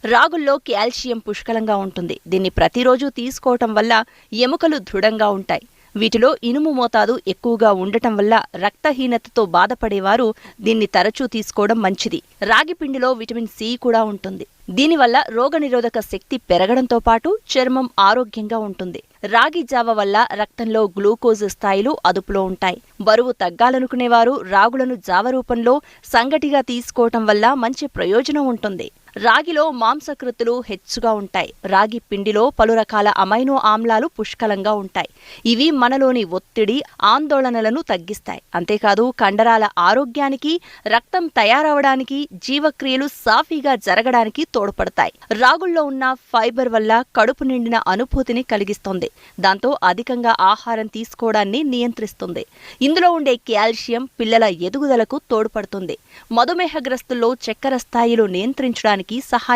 రాగుల్లో calcium పుష్కలంగా ఉంటుంది. దీన్ని ప్రతిరోజు తీసుకోవటం వల్ల ఎముకలు దృఢంగా ఉంటాయి. వీటిలో ఇనుము మోతాదు ఎక్కువగా ఉండటం వల్ల రక్తహీనతతో బాధపడేవారు దీన్ని తరచూ తీసుకోవడం మంచిది. రాగి పిండిలో విటమిన్ సి కూడా ఉంటుంది. దీనివల్ల రోగనిరోధక శక్తి పెరగడంతో పాటు చర్మం ఆరోగ్యంగా ఉంటుంది. రాగి జావ వల్ల రక్తంలో గ్లూకోజ్ స్థాయిలు అదుపులో ఉంటాయి. బరువు తగ్గాలనుకునేవారు రాగులను జావ రూపంలో సంగటిగా తీసుకోవటం వల్ల మంచి ప్రయోజనం ఉంటుంది. రాగిలో మాంసకృతులు హెచ్చుగా ఉంటాయి. రాగి పిండిలో పలు రకాల అమైనో ఆమ్లాలు పుష్కలంగా ఉంటాయి. ఇవి మనలోని ఒత్తిడి, ఆందోళనలను తగ్గిస్తాయి. అంతేకాదు కండరాల ఆరోగ్యానికి, రక్తం తయారవడానికి, జీవక్రియలు సాఫీగా జరగడానికి తోడ్పడతాయి. రాగుల్లో ఉన్న ఫైబర్ వల్ల కడుపు నిండిన అనుభూతిని కలిగిస్తుంది. దాంతో అధికంగా ఆహారం తీసుకోవడాన్ని నియంత్రిస్తుంది. ఇందులో ఉండే కాల్షియం పిల్లల ఎదుగుదలకు తోడ్పడుతుంది. మధుమేహగ్రస్తుల్లో చక్కెర స్థాయిలు నియంత్రించడానికి సహాయపడుతుంది.